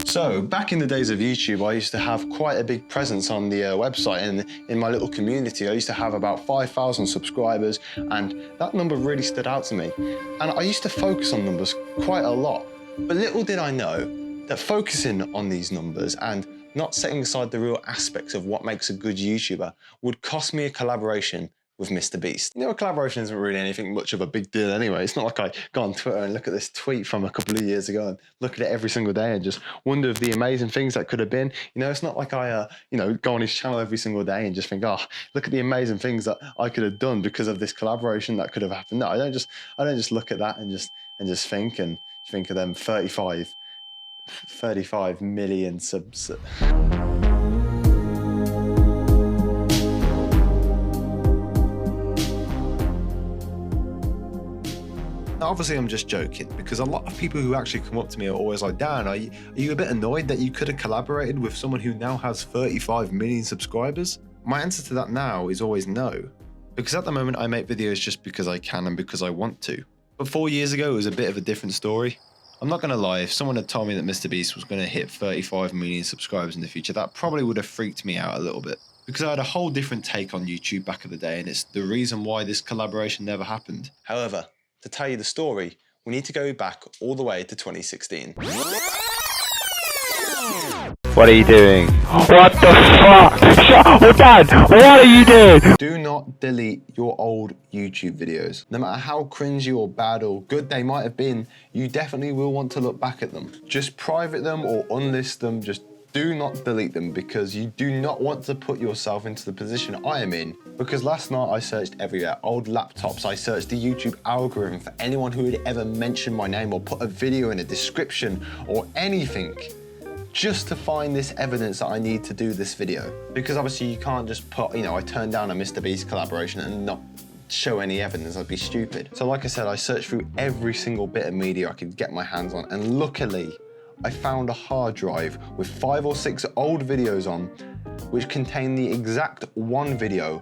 So, back in the days of YouTube, I used to have quite a big presence on the website, and in my little community, I used to have about 5,000 subscribers, and that number really stood out to me. And I used to focus on numbers quite a lot. But little did I know that focusing on these numbers and not setting aside the real aspects of what makes a good YouTuber would cost me a collaboration with Mr. Beast. You know, a collaboration isn't really anything much of a big deal anyway. It's not like I go on Twitter and look at this tweet from a couple of years ago and look at it every single day and just wonder of the amazing things that could have been. You know, it's not like I, go on his channel every single day and just think, oh, look at the amazing things that I could have done because of this collaboration that could have happened. No, I don't just look at that and just think of them 35 million subs. Obviously, I'm just joking, because a lot of people who actually come up to me are always like, Dan, are you a bit annoyed that you could have collaborated with someone who now has 35 million subscribers? My answer to that now is always no, because at the moment I make videos just because I can and because I want to. But 4 years ago, it was a bit of a different story. I'm not going to lie, if someone had told me that Mr. Beast was going to hit 35 million subscribers in the future, that probably would have freaked me out a little bit. Because I had a whole different take on YouTube back in the day, and it's the reason why this collaboration never happened. However, to tell you the story, we need to go back all the way to 2016. What are you doing? What the fuck? Oh, Dad, what are you doing? Do not delete your old YouTube videos. No matter how cringy or bad or good they might have been, you definitely will want to look back at them. Just private them or unlist them, just do not delete them, because you do not want to put yourself into the position I am in. Because last night I searched everywhere, old laptops, I searched the YouTube algorithm for anyone who had ever mentioned my name or put a video in a description or anything, just to find this evidence that I need to do this video. Because obviously you can't just put, I turned down a Mr. Beast collaboration and not show any evidence. I'd be stupid. So like I said, I searched through every single bit of media I could get my hands on, and luckily, I found a hard drive with 5 or 6 old videos on, which contain the exact one video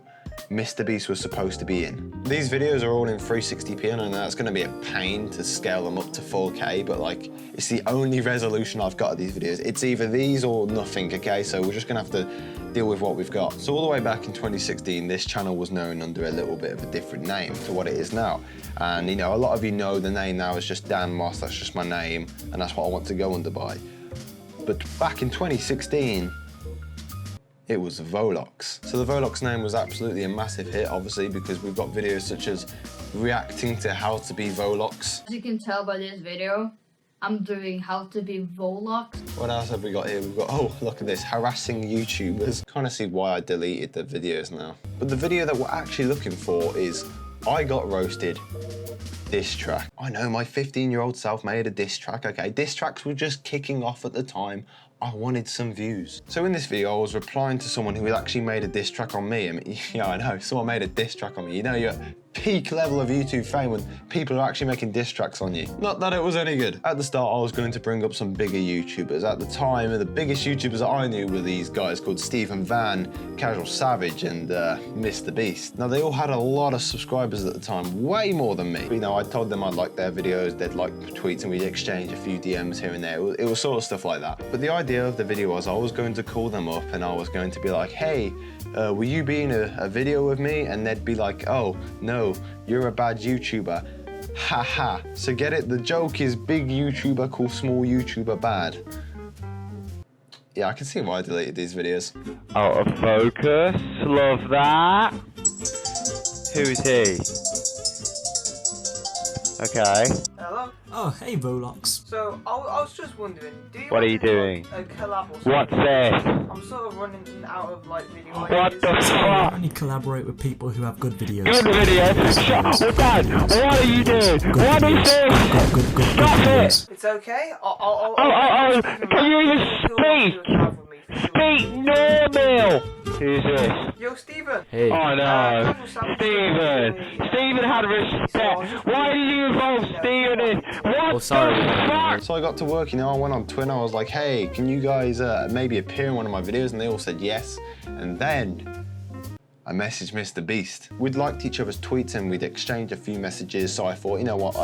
Mr. Beast was supposed to be in. These videos are all in 360p, and I know that's gonna be a pain to scale them up to 4K, but like, it's the only resolution I've got of these videos. It's either these or nothing, okay? So we're just gonna have to deal with what we've got. So all the way back in 2016, this channel was known under a little bit of a different name to what it is now. And a lot of you know the name now is just Dan Moss, that's just my name, and that's what I want to go under by. But back in 2016, it was Volox. So the Volox name was absolutely a massive hit, obviously, because we've got videos such as reacting to how to be Volox. As you can tell by this video, I'm doing how to be Volox. What else have we got here? We've got, oh, look at this, harassing YouTubers. Kind of see why I deleted the videos now. But the video that we're actually looking for is I Got Roasted diss track. I know, my 15-year-old self made a diss track, okay? Diss tracks were just kicking off at the time. I wanted some views. So in this video, I was replying to someone who had actually made a diss track on me. I mean, yeah, I know, someone made a diss track on me. You know, you're at peak level of YouTube fame when people are actually making diss tracks on you. Not that it was any good. At the start, I was going to bring up some bigger YouTubers. At the time, the biggest YouTubers that I knew were these guys called Stephen Van, Casual Savage, and Mr. Beast. Now, they all had a lot of subscribers at the time, way more than me. I told them I'd like their videos, they'd like tweets, and we'd exchange a few DMs here and there. It was sort of stuff like that. But the idea of the video was I was going to call them up and I was going to be like, hey, will you be in a video with me? And they'd be like, oh, no, you're a bad YouTuber. Ha ha. So get it? The joke is big YouTuber call small YouTuber bad. Yeah, I can see why I deleted these videos. Out of focus, love that. Who is he? Okay. Hello? Oh, hey Volox. So, I was just wondering, What are you doing? A collab or something? What's this? I'm sort of running out of, video What ideas. the I fuck? only collaborate with people who have good videos. Good video. Shut up, Dad. What are you doing? Good What is videos. this? Good Stop it. videos. It's okay? Oh, can you even speak? Speak normal. Who's this? Yo, Stephen. Hey. Oh no, Stephen had respect. Why did you involve Stephen in? What the fuck? So I got to work, I went on Twitter, I was like, hey, can you guys maybe appear in one of my videos? And they all said yes. And then I messaged Mr. Beast. We'd liked each other's tweets and we'd exchanged a few messages, so I thought, you know what,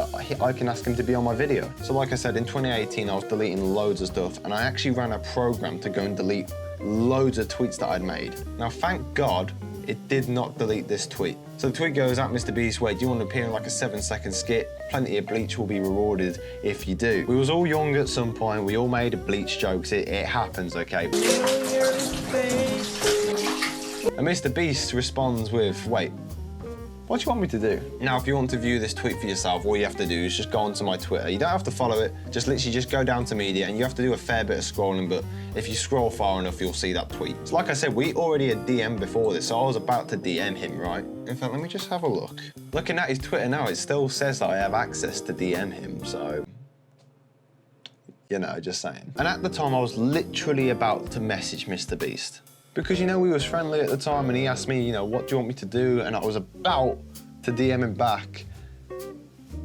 I can ask him to be on my video. So like I said, in 2018, I was deleting loads of stuff, and I actually ran a program to go and delete loads of tweets that I'd made. Now, thank God, it did not delete this tweet. So the tweet goes, at Mr. Beast, wait, do you want to appear in like a 7-second skit? Plenty of bleach will be rewarded if you do. We was all young at some point, we all made bleach jokes, it happens, okay? And Mr. Beast responds with, wait, what do you want me to do? Now, if you want to view this tweet for yourself, all you have to do is just go onto my Twitter. You don't have to follow it, just literally just go down to media, and you have to do a fair bit of scrolling, but if you scroll far enough, you'll see that tweet. So like I said, we already had DM before this, so I was about to DM him, right? In fact, let me just have a look. Looking at his Twitter now, it still says that I have access to DM him, so, you know, just saying. And at the time, I was literally about to message Mr. Beast. Because, you know, we was friendly at the time, and he asked me, you know, what do you want me to do? And I was about to DM him back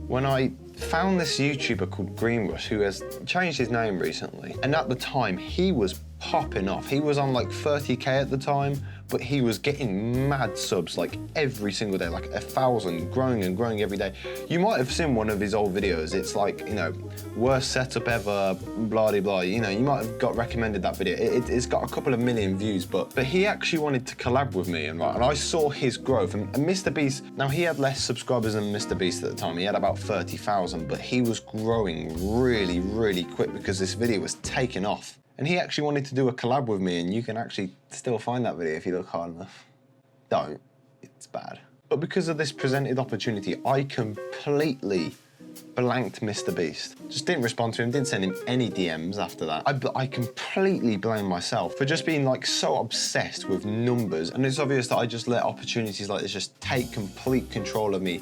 when I found this YouTuber called Greenrush, who has changed his name recently. And at the time, he was popping off. He was on like 30K at the time, but he was getting mad subs like every single day, like 1,000, growing and growing every day. You might have seen one of his old videos. It's like, you know, worst setup ever, blah, blah, blah. You know, you might have got recommended that video. It's got a couple of million views, but he actually wanted to collab with me, and I saw his growth. And Mr. Beast, now he had less subscribers than Mr. Beast at the time. He had about 30,000, but he was growing really, really quick because this video was taking off. And he actually wanted to do a collab with me, and you can actually still find that video if you look hard enough. Don't, it's bad. But because of this presented opportunity, I completely blanked Mr. Beast. Just didn't respond to him, didn't send him any DMs after that. I completely blame myself for just being like so obsessed with numbers. And it's obvious that I just let opportunities like this just take complete control of me.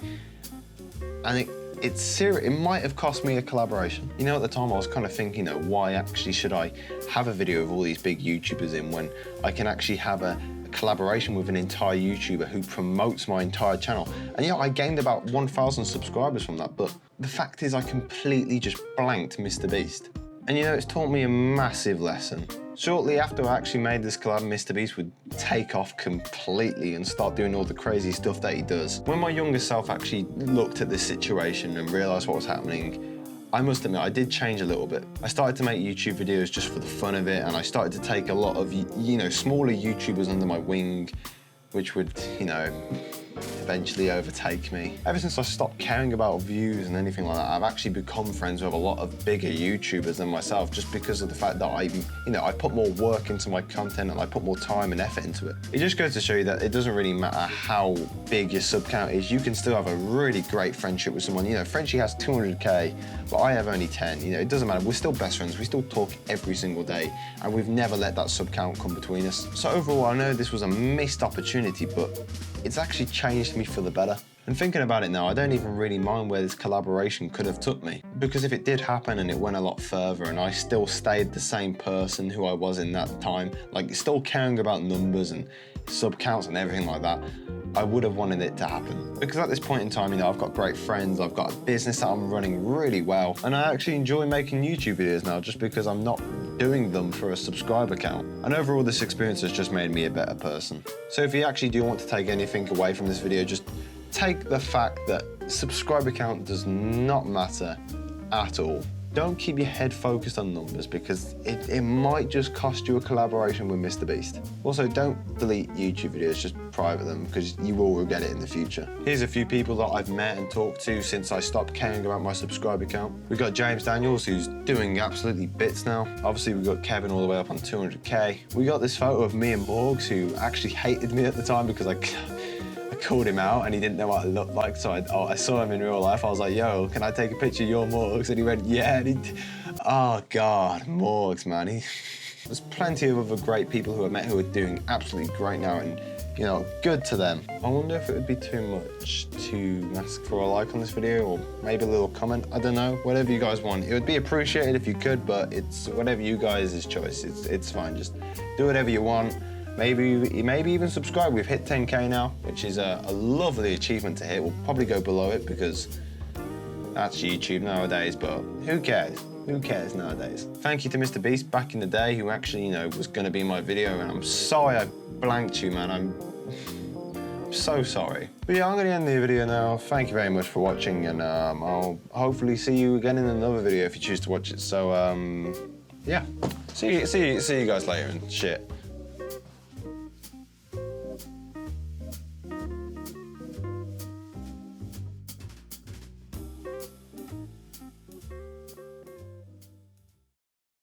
And it's serious. It might have cost me a collaboration. You know, at the time I was kind of thinking, you know, why actually should I have a video of all these big YouTubers in when I can actually have a collaboration with an entire YouTuber who promotes my entire channel? And yeah, I gained about 1,000 subscribers from that, but the fact is I completely just blanked Mr. Beast. And you know, it's taught me a massive lesson. Shortly after I actually made this collab, Mr. Beast would take off completely and start doing all the crazy stuff that he does. When my younger self actually looked at this situation and realised what was happening, I must admit, I did change a little bit. I started to make YouTube videos just for the fun of it, and I started to take a lot of, you know, smaller YouTubers under my wing, which would, you know, eventually overtake me. Ever since I stopped caring about views and anything like that, I've actually become friends with a lot of bigger YouTubers than myself, just because of the fact that I put more work into my content and I put more time and effort into it. It just goes to show you that it doesn't really matter how big your sub count is, you can still have a really great friendship with someone. You know, Frenchie has 200K, but I have only 10. You know, it doesn't matter, we're still best friends, we still talk every single day, and we've never let that sub count come between us. So overall, I know this was a missed opportunity, but it's actually changed me for the better. And thinking about it now, I don't even really mind where this collaboration could have took me. Because if it did happen and it went a lot further and I still stayed the same person who I was in that time, like still caring about numbers and sub counts and everything like that, I would have wanted it to happen. Because at this point in time, you know, I've got great friends, I've got a business that I'm running really well, and I actually enjoy making YouTube videos now just because I'm not doing them for a subscriber count. And overall, this experience has just made me a better person. So if you actually do want to take anything away from this video, just take the fact that subscriber count does not matter at all. Don't keep your head focused on numbers because it might just cost you a collaboration with Mr. Beast. Also, don't delete YouTube videos, just private them because you will regret it in the future. Here's a few people that I've met and talked to since I stopped caring about my subscriber count. We've got James Daniels, who's doing absolutely bits now. Obviously, we've got Kevin all the way up on 200K. We got this photo of me and Morgs, who actually hated me at the time because I called him out and he didn't know what I looked like, so I saw him in real life. I was like, yo, can I take a picture of your Morgs? And he went, yeah. And oh God, Morgs, man. There's plenty of other great people who I met who are doing absolutely great now, and you know, good to them. I wonder if it would be too much to ask for a like on this video or maybe a little comment. I don't know, whatever you guys want. It would be appreciated if you could, but it's whatever you guys' choice. It's fine, just do whatever you want. Maybe even subscribe. We've hit 10K now, which is a lovely achievement to hit. We'll probably go below it because that's YouTube nowadays, but who cares? Who cares nowadays? Thank you to Mr. Beast back in the day who actually, you know, was gonna be in my video, and I'm sorry I blanked you, man. so sorry. But yeah, I'm gonna end the video now. Thank you very much for watching, and I'll hopefully see you again in another video if you choose to watch it. So yeah, see you guys later and shit.